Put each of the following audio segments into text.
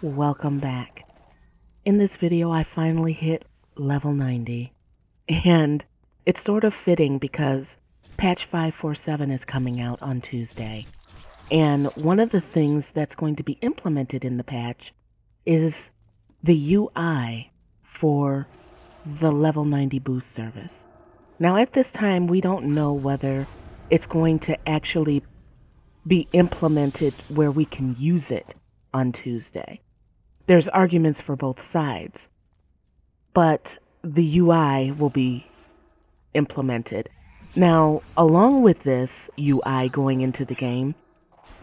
Welcome back. In this video, I finally hit level 90, and it's sort of fitting because patch 547 is coming out on Tuesday. And one of the things that's going to be implemented in the patch is the UI for the level 90 boost service. Now, at this time, we don't know whether it's going to actually be implemented where we can use it on Tuesday. There's arguments for both sides, but the UI will be implemented. Now, along with this UI going into the game,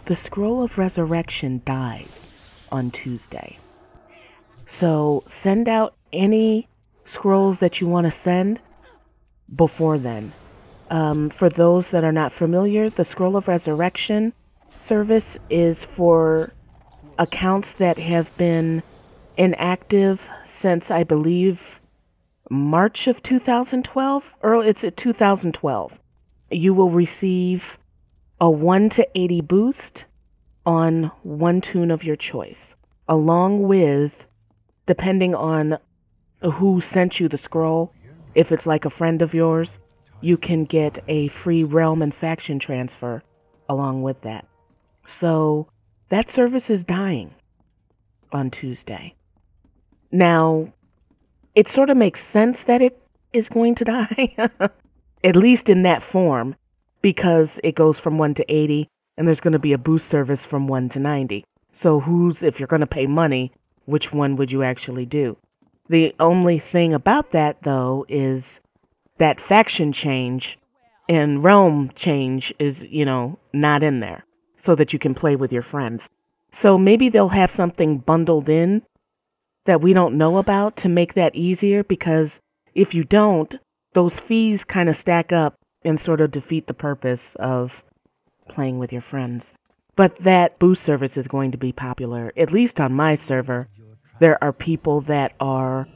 the Scroll of Resurrection dies on Tuesday. So send out any scrolls that you want to send before then. For those that are not familiar, the Scroll of Resurrection service is for accounts that have been inactive since, I believe, March of 2012, or it's at 2012. You will receive a 1 to 80 boost on one toon of your choice, along with, depending on who sent you the scroll, if it's like a friend of yours, you can get a free realm and faction transfer along with that. So that service is dying on Tuesday. Now, it sort of makes sense that it is going to die, at least in that form, because it goes from 1 to 80, and there's going to be a boost service from 1 to 90. So if you're going to pay money, which one would you actually do? The only thing about that, though, is that faction change and realm change is, not in there, so that you can play with your friends. So maybe they'll have something bundled in that we don't know about to make that easier, because if you don't, those fees kind of stack up and sort of defeat the purpose of playing with your friends. But that boost service is going to be popular, at least on my server. There are people that are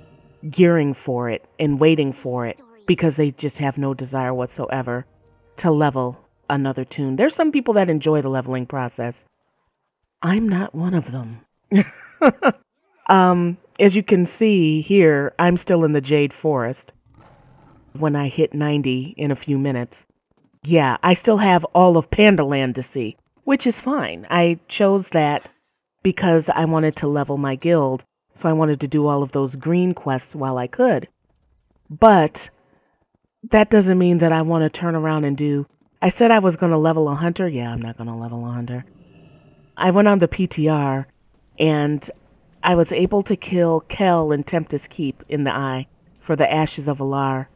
gearing for it and waiting for it because they just have no desire whatsoever to level another toon. There's some people that enjoy the leveling process. I'm not one of them. As you can see here, I'm still in the Jade Forest when I hit 90 in a few minutes. Yeah, I still have all of Pandaland to see, which is fine. I chose that because I wanted to level my guild, so I wanted to do all of those green quests while I could. But that doesn't mean that I want to turn around and do... I said I was going to level a hunter. Yeah, I'm not going to level a hunter. I went on the PTR, and I was able to kill Kel in Tempest Keep in the Eye for the Ashes of Alar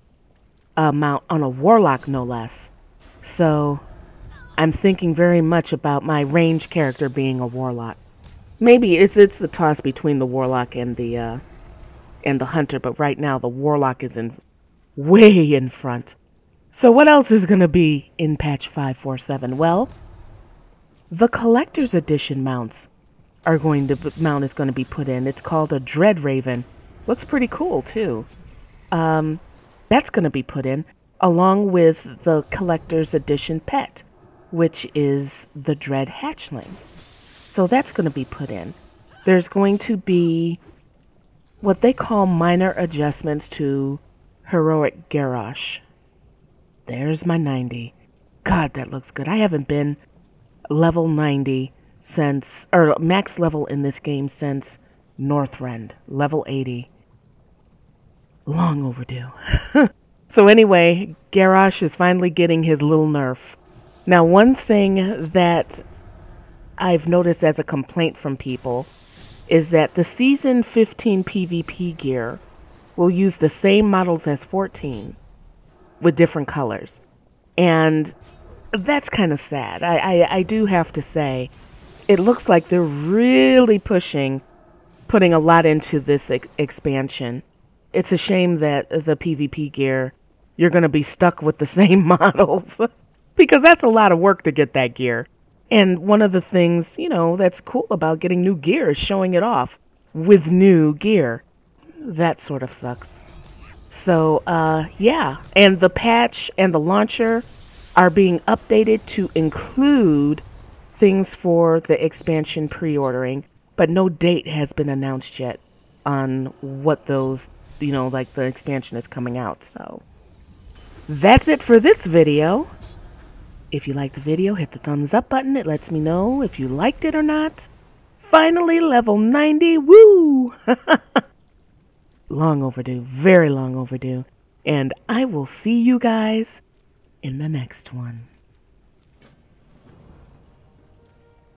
mount on a warlock, no less. So I'm thinking very much about my range character being a warlock. Maybe it's the toss between the warlock and the hunter, but right now the warlock is way in front. So what else is going to be in patch 547? Well, the collector's edition mount is going to be put in. It's called a Dread Raven. Looks pretty cool too. That's going to be put in along with the collector's edition pet, which is the Dread Hatchling. So that's going to be put in. There's going to be what they call minor adjustments to Heroic Garrosh. There's my 90. God, that looks good. I haven't been level 90 since, or max level in this game since Northrend, level 80. Long overdue. So anyway, Garrosh is finally getting his little nerf. Now, one thing that I've noticed as a complaint from people is that the Season 15 PvP gear will use the same models as 14 with different colors. And that's kind of sad. I do have to say, it looks like they're really putting a lot into this expansion. It's a shame that the PvP gear, you're going to be stuck with the same models because that's a lot of work to get that gear. And one of the things, that's cool about getting new gear is showing it off with new gear. That sort of sucks. So, yeah. And the patch and the launcher are being updated to include things for the expansion pre-ordering, but no date has been announced yet on what those, like the expansion is coming out. So that's it for this video. If you liked the video, hit the thumbs up button. It lets me know if you liked it or not. Finally, level 90. Woo! Long overdue. Very long overdue. And I will see you guys in the next one.